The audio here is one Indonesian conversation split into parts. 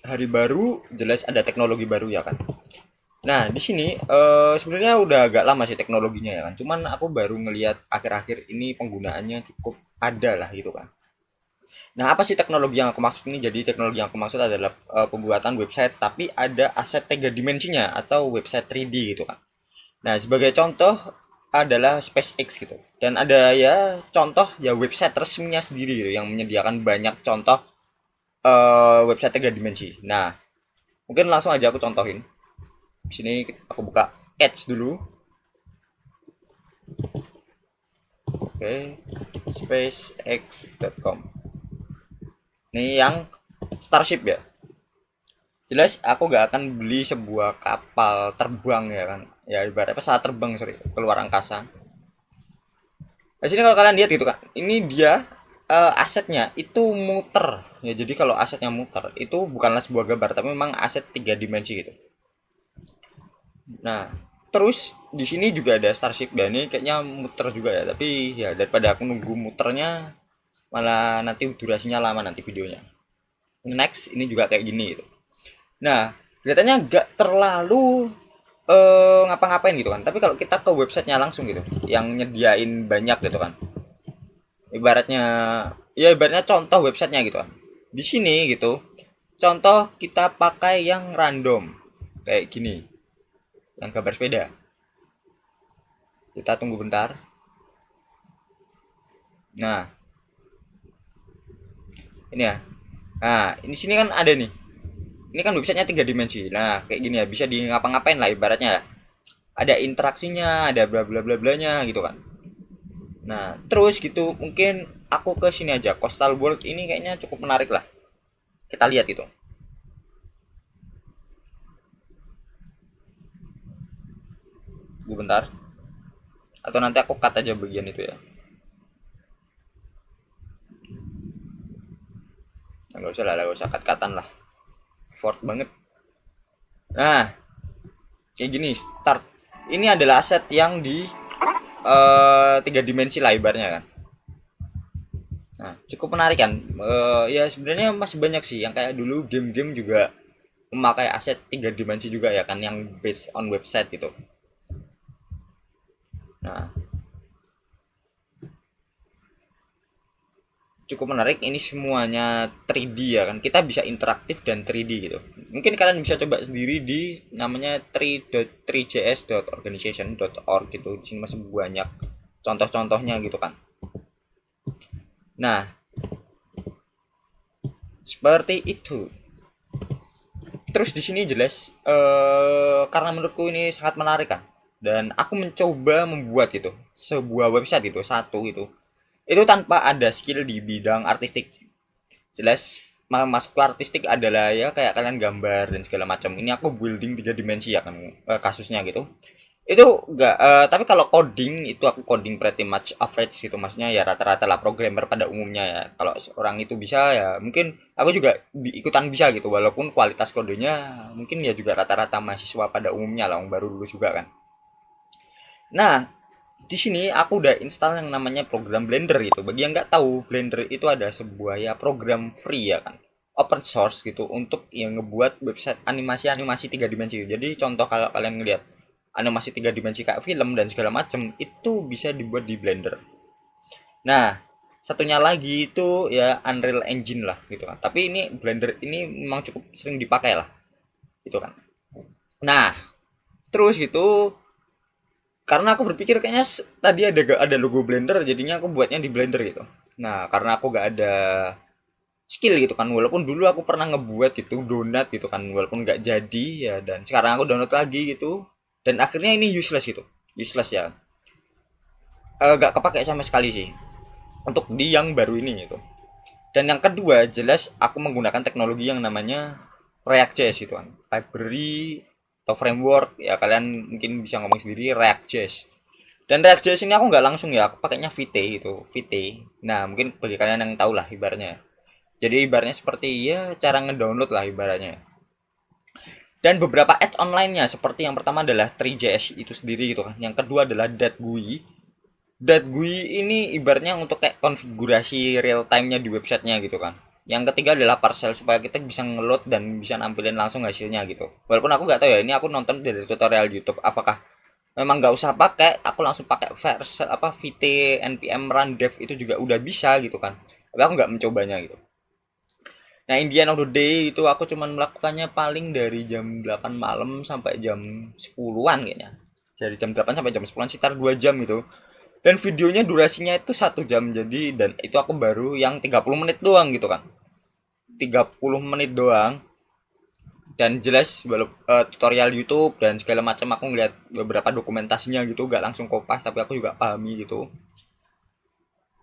hari baru jelas ada teknologi baru ya kan. Nah, di sini sebenarnya udah agak lama sih teknologinya ya kan. Cuman aku baru ngelihat akhir-akhir ini penggunaannya cukup ada lah gitu kan. Nah, apa sih teknologi yang aku maksud ini? Jadi teknologi yang aku maksud adalah pembuatan website tapi ada aset tiga dimensinya atau website 3D gitu kan. Nah, sebagai contoh adalah SpaceX gitu. Dan ada ya contoh ya website resminya sendiri gitu yang menyediakan banyak contoh website tiga dimensi. Nah, mungkin langsung aja aku contohin. Di sini aku buka Edge dulu. Oke, spacex.com. Ini yang Starship ya. Jelas aku gak akan beli sebuah kapal terbang ya kan. Ya ibaratnya pesawat terbang sorry, keluar angkasa. Di sini kalau kalian lihat gitu kan, ini dia asetnya itu muter. Ya jadi kalau asetnya muter itu bukanlah sebuah gambar tapi memang aset tiga dimensi gitu. Nah, terus di sini juga ada Starship ya ini kayaknya muter juga ya, tapi ya daripada aku nunggu muternya malah nanti durasinya lama nanti videonya. Next, ini juga kayak gini gitu. Nah, kelihatannya nggak terlalu ngapa-ngapain gitu kan. Tapi kalau kita ke websitenya langsung gitu, yang nyediain banyak gitu kan. Ibaratnya, ya ibaratnya contoh websitenya gitu kan. Di sini gitu, contoh kita pakai yang random kayak gini, yang gambar sepeda. Kita tunggu bentar. Nah, ini ya. Nah, ini sini kan ada nih. Ini kan websitenya tiga dimensi. Nah, kayak gini ya, bisa di ngapa-ngapain lah ibaratnya. Ada interaksinya, ada bla bla bla blanya gitu kan. Nah, terus gitu mungkin aku ke sini aja. Coastal World ini kayaknya cukup menarik lah. Kita lihat gitu. Tunggu bentar. Atau nanti aku cut aja bagian itu ya. Nah, nggak usah lah, nggak usah cut-cutan lah. Effort banget. Nah, kayak gini start. Ini adalah aset yang di tiga dimensi lah ibarnya kan. Nah, cukup menarik kan. Ya sebenarnya masih banyak sih yang kayak dulu game-game juga memakai aset tiga dimensi juga ya kan yang based on website gitu. Nah, cukup menarik ini semuanya 3D ya kan. Kita bisa interaktif dan 3D gitu. Mungkin kalian bisa coba sendiri di namanya 3.js.organization.org gitu. Di sini masih banyak contoh-contohnya gitu kan. Nah, seperti itu. Terus di sini jelas karena menurutku ini sangat menarik kan. Dan aku mencoba membuat gitu sebuah website itu satu gitu. Itu tanpa ada skill di bidang artistik. Jelas masuk ke artistik adalah ya kayak kalian gambar dan segala macam. Ini aku building tiga dimensi ya kan kasusnya gitu. Itu enggak tapi kalau coding itu aku coding pretty much average gitu. Maksudnya ya rata-rata lah programmer pada umumnya ya. Kalau orang itu bisa ya mungkin aku juga ikutan bisa gitu walaupun kualitas kodenya mungkin ya juga rata-rata mahasiswa pada umumnya lah, yang baru lulus juga kan. Nah, di sini aku udah install yang namanya program Blender gitu. Bagi yang nggak tahu, Blender itu ada sebuah ya program free ya kan, open source gitu untuk yang ngebuat website animasi-animasi tiga dimensi. Jadi contoh kalau kalian ngelihat animasi tiga dimensi kayak film dan segala macam itu bisa dibuat di Blender. Nah, satunya lagi itu ya Unreal Engine lah gitu kan. Tapi ini Blender ini memang cukup sering dipakai lah gitu kan. Nah, terus gitu karena aku berpikir kayaknya tadi ada logo Blender jadinya aku buatnya di Blender gitu. Nah, karena aku gak ada skill gitu kan walaupun dulu aku pernah ngebuat gitu donat gitu kan walaupun nggak jadi ya dan sekarang aku download lagi gitu dan akhirnya ini useless gitu. Useless ya. Gak kepake sama sekali sih untuk di yang baru ini gitu. Dan yang kedua jelas aku menggunakan teknologi yang namanya React.js gitu kan, library atau framework ya kalian mungkin bisa ngomong sendiri React.js. Dan React.js ini aku nggak langsung ya, aku pakainya Vite itu, Vite. Nah, mungkin bagi kalian yang tahu lah ibaratnya. Jadi ibaratnya seperti ya cara ngedownload lah ibaratnya. Dan beberapa add-on lainnya seperti yang pertama adalah 3JS itu sendiri gitu kan. Yang kedua adalah .gui. .gui ini ibaratnya untuk kayak konfigurasi real time-nya di websitenya gitu kan. Yang ketiga adalah parcel, supaya kita bisa ngeload dan bisa nampilin langsung hasilnya gitu. Walaupun aku nggak tahu ya, ini aku nonton dari tutorial YouTube, apakah memang nggak usah pakai, aku langsung pakai versi apa VT npm run dev itu juga udah bisa gitu kan. Tapi aku nggak mencobanya gitu. Nah, Indian of the Day itu aku cuman melakukannya paling dari jam 8 malam sampai jam 10-an kayaknya. Dari jam 8 sampai jam 10-an, sekitar 2 jam gitu. Dan videonya durasinya itu 1 jam, jadi dan itu aku baru yang 30 menit doang gitu kan. 30 menit doang, dan jelas tutorial YouTube dan segala macam, aku ngeliat beberapa dokumentasinya gitu, gak langsung kopas tapi aku juga pahami gitu,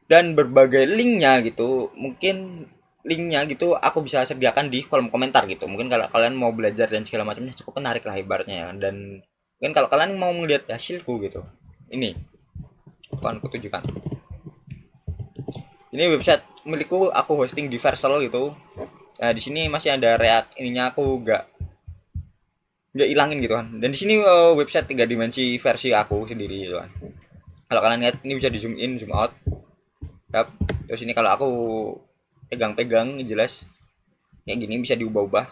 dan berbagai linknya gitu. Mungkin linknya gitu aku bisa sediakan di kolom komentar gitu, mungkin kalau kalian mau belajar dan segala macamnya cukup menarik lah ibaratnya ya. Dan mungkin kalau kalian mau melihat hasilku gitu, ini akan kutunjukkan. Ini website milikku, aku hosting di Versal gitu. Nah, di sini masih ada React ininya, aku nggak ilangin gitu kan. Dan di sini website 3 dimensi versi aku sendiri gitu kan. Kalau kalian lihat ini bisa di zoom in, zoom out. Yap. Terus ini kalau aku pegang-pegang jelas kayak gini, bisa diubah-ubah.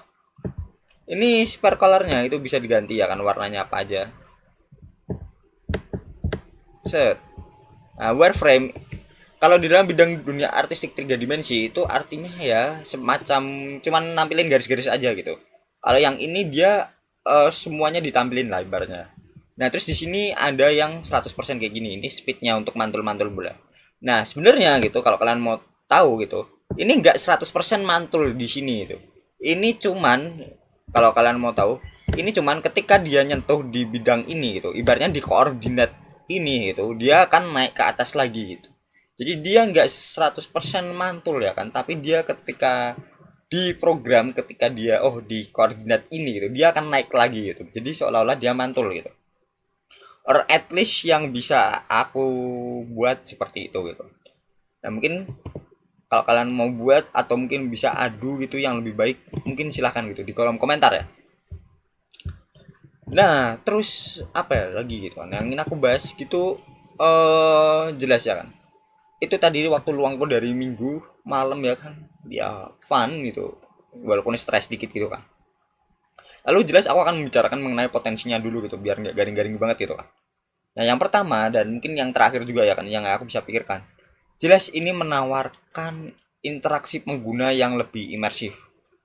Ini spare colornya itu bisa diganti ya kan, warnanya apa aja. Set. Nah, wireframe kalau di dalam bidang dunia artistik 3 dimensi itu artinya ya semacam cuman nampilin garis-garis aja gitu. Kalau yang ini dia semuanya ditampilin lah ibaratnya. Nah, terus di sini ada yang 100% kayak gini. Ini speednya untuk mantul-mantul bola. Nah, sebenarnya gitu kalau kalian mau tahu gitu, ini enggak 100% mantul di sini itu. Ini cuman kalau kalian mau tahu, ini cuman ketika dia nyentuh di bidang ini gitu. Ibaratnya di koordinat ini gitu, dia akan naik ke atas lagi gitu. Jadi dia nggak 100% mantul ya kan, tapi dia ketika di program, ketika dia di koordinat ini gitu, dia akan naik lagi gitu. Jadi seolah-olah dia mantul gitu. Or at least yang bisa aku buat seperti itu gitu. Nah, mungkin kalau kalian mau buat atau mungkin bisa adu gitu yang lebih baik, mungkin silahkan gitu di kolom komentar ya. Nah, terus apa ya lagi gitu kan yang ingin aku bahas gitu, jelas ya kan. Itu tadi waktu luangku dari minggu malam ya kan, ya fun gitu, walaupun stres dikit gitu kan. Lalu jelas aku akan membicarakan mengenai potensinya dulu gitu, biar nggak garing-garing banget gitu kan. Nah, yang pertama dan mungkin yang terakhir juga ya kan, yang aku bisa pikirkan, jelas ini menawarkan interaksi pengguna yang lebih imersif.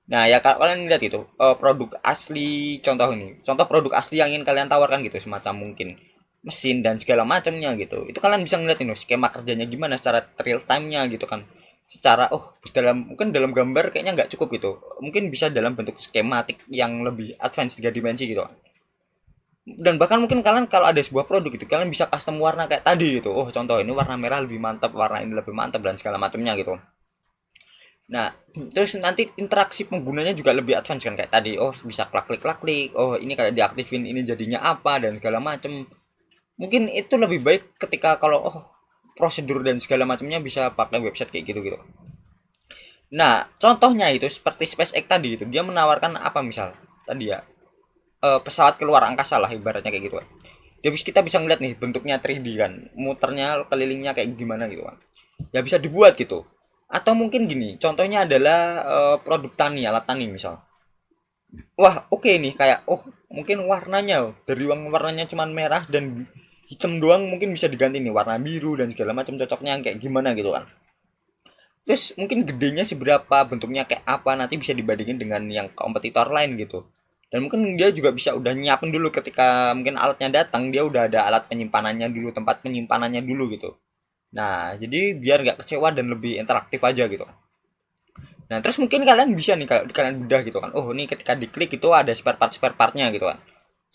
Nah, ya kalau kalian lihat itu produk asli, contoh ini, contoh produk asli yang ingin kalian tawarkan gitu, semacam mungkin mesin dan segala macamnya gitu. Itu kalian bisa ngeliat ini skema kerjanya gimana secara real time-nya gitu kan. Secara dalam mungkin dalam gambar kayaknya nggak cukup gitu. Mungkin bisa dalam bentuk skematik yang lebih advance 3 dimensi gitu. Dan bahkan mungkin kalian kalau ada sebuah produk gitu, kalian bisa custom warna kayak tadi gitu. Oh, contoh ini warna merah lebih mantap, warna ini lebih mantap dan segala macamnya gitu. Nah, terus nanti interaksi penggunanya juga lebih advance kan kayak tadi. Oh, bisa klik-klik. Oh, ini kalau diaktifin ini jadinya apa dan segala macam. Mungkin itu lebih baik ketika kalau prosedur dan segala macamnya bisa pakai website kayak gitu gitu. Nah, contohnya itu seperti SpaceX tadi itu, dia menawarkan apa misal tadi ya, pesawat keluar angkasa lah ibaratnya kayak gitu kan. Jadi kita bisa ngeliat nih bentuknya 3D kan, muternya kelilingnya kayak gimana gitu kan. Ya bisa dibuat gitu. Atau mungkin gini, contohnya adalah produk tani, alat tani misal. Wah, oke nih kayak mungkin warnanya dari warnanya cuman merah dan hitam doang, mungkin bisa diganti nih warna biru dan segala macam, cocoknya kayak gimana gitu kan. Terus mungkin gedenya seberapa, bentuknya kayak apa, nanti bisa dibandingin dengan yang kompetitor lain gitu. Dan mungkin dia juga bisa udah nyiapin dulu ketika mungkin alatnya datang, dia udah ada alat penyimpanannya dulu, tempat penyimpanannya dulu gitu. Nah, jadi biar nggak kecewa dan lebih interaktif aja gitu. Nah, terus mungkin kalian bisa nih, kalau kalian bedah gitu kan. Oh, ini ketika diklik itu ada spare partnya gitu kan.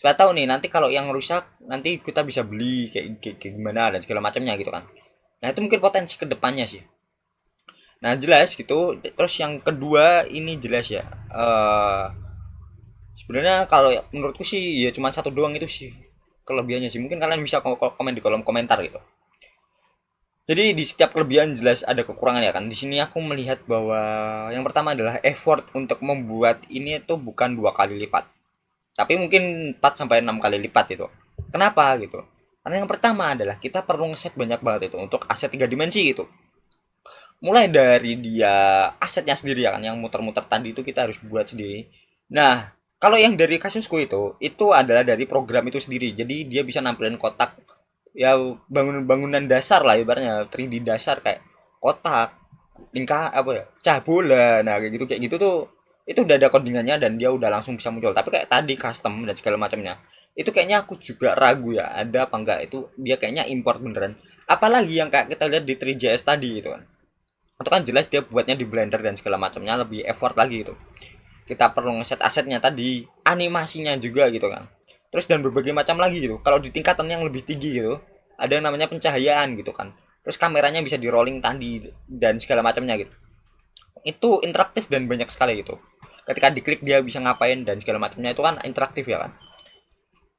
Saya tahu nih nanti kalau yang rusak nanti kita bisa beli kayak gimana dan segala macamnya gitu kan. Nah, itu mungkin potensi kedepannya sih. Nah, jelas gitu. Terus yang kedua ini jelas ya. Sebenarnya kalau menurutku sih ya cuma satu doang itu sih kelebihannya sih. Mungkin kalian bisa komen di kolom komentar gitu. Jadi di setiap kelebihan jelas ada kekurangan ya kan. Di sini aku melihat bahwa yang pertama adalah effort untuk membuat ini itu bukan 2 kali lipat, tapi mungkin 4 sampai 6 kali lipat itu. Kenapa gitu? Karena yang pertama adalah kita perlu ngeset banyak banget itu untuk aset 3 dimensi gitu. mulai dari dia asetnya sendiri ya kan, yang muter-muter tadi itu kita harus buat sendiri. Nah, kalau yang dari kasusku itu adalah dari program itu sendiri. Jadi dia bisa nampilin kotak ya, bangunan dasar lah ibaratnya 3D dasar kayak kotak, tingkah apa ya, cah bola, nah kayak gitu tuh itu udah ada codingannya dan dia udah langsung bisa muncul. Tapi kayak tadi custom dan segala macamnya itu kayaknya aku juga ragu ya ada apa enggak, itu dia kayaknya import beneran. Apalagi yang kayak kita lihat di 3JS tadi gitu kan, itu kan jelas dia buatnya di Blender dan segala macamnya lebih effort lagi gitu. Kita perlu ngeset asetnya tadi, animasinya juga gitu kan, terus dan berbagai macam lagi gitu. Kalau di tingkatan yang lebih tinggi gitu ada yang namanya pencahayaan gitu kan, terus kameranya bisa di rolling tadi dan segala macamnya gitu. Itu interaktif dan banyak sekali gitu. Ketika diklik dia bisa ngapain dan segala macamnya, itu kan interaktif ya kan.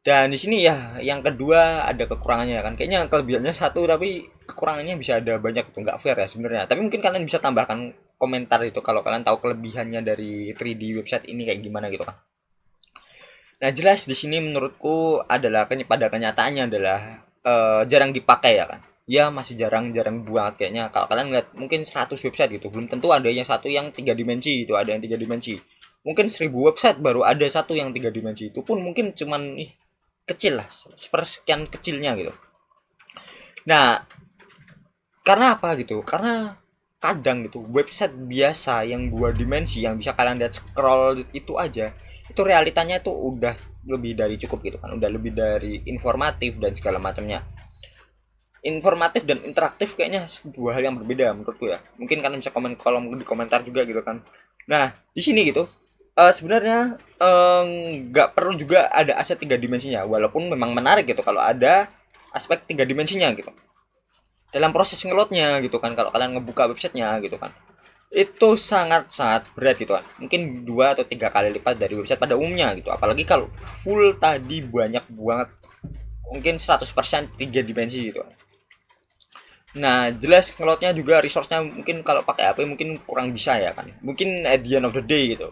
Dan di sini ya yang kedua ada kekurangannya ya kan. Kayaknya kelebihannya satu tapi kekurangannya bisa ada banyak, itu nggak fair ya sebenarnya. Tapi mungkin kalian bisa tambahkan komentar itu kalau kalian tahu kelebihannya dari 3D website ini kayak gimana gitu kan. Nah, jelas di sini menurutku adalah pada kenyataannya adalah jarang dipakai ya kan. Ya masih jarang-jarang banget kayaknya. Kalau kalian lihat mungkin 100 website gitu, belum tentu ada yang satu yang 3 dimensi gitu, ada yang 3 dimensi. Mungkin 1000 website baru ada satu yang 3 dimensi. Itu pun mungkin cuman kecil lah, sepersekian kecilnya gitu. Nah, karena apa gitu? Karena kadang gitu website biasa yang 2 dimensi yang bisa kalian lihat scroll itu aja, itu realitanya tuh udah lebih dari cukup gitu kan, udah lebih dari informatif dan segala macamnya. Informatif dan interaktif kayaknya dua hal yang berbeda menurutku ya. Mungkin kalian bisa komen kolom di komentar juga gitu kan. Nah, di sini gitu sebenarnya nggak perlu juga ada aset 3 dimensinya, walaupun memang menarik gitu kalau ada aspek 3 dimensinya gitu dalam proses ngeloadnya gitu kan. Kalau kalian ngebuka websitenya gitu kan, itu sangat-sangat berat gitu kan, mungkin 2 atau 3 kali lipat dari website pada umumnya gitu, apalagi kalau full tadi banyak banget, mungkin 100% 3 dimensi gitu. Nah, jelas ngeloadnya juga resource-nya mungkin kalau pakai HP mungkin kurang bisa ya kan, mungkin at the end of the day gitu.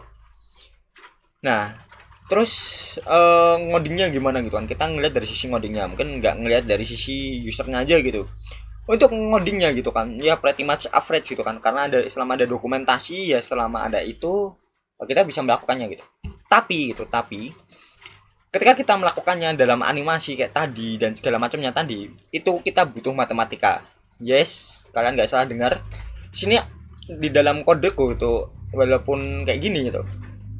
Nah, terus ngodingnya gimana gitu kan, kita ngeliat dari sisi ngodingnya, mungkin nggak ngeliat dari sisi usernya aja gitu. Untuk ngodingnya gitu kan ya pretty much average gitu kan, karena selama ada dokumentasi ya, selama ada itu kita bisa melakukannya gitu. Tapi ketika kita melakukannya dalam animasi kayak tadi dan segala macamnya tadi, itu kita butuh matematika. Yes, kalian nggak salah dengar. Sini di dalam kodeku itu walaupun kayak gini gitu,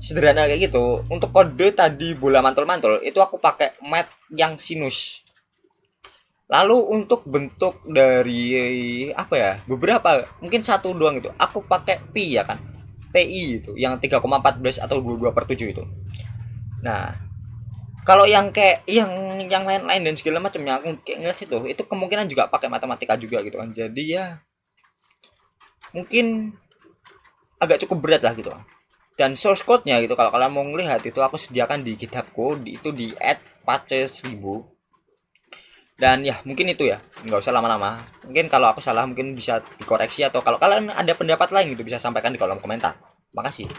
sederhana kayak gitu, untuk kode tadi bola mantul-mantul itu aku pakai mat yang sinus. Lalu untuk bentuk dari apa ya, beberapa mungkin satu doang itu aku pakai pi ya kan, pi itu yang 3,14 atau 22/7 itu. Nah, kalau yang kayak yang lain-lain dan segala macamnya aku kayak ngeliat itu kemungkinan juga pakai matematika juga gitu kan. Jadi ya mungkin agak cukup berat lah gitu. Dan source code-nya gitu kalau kalian mau ngelihat itu aku sediakan di GitHubku, itu di @pace1000. Dan ya mungkin itu ya, nggak usah lama-lama. Mungkin kalau aku salah mungkin bisa dikoreksi, atau kalau kalian ada pendapat lain gitu bisa sampaikan di kolom komentar. Makasih.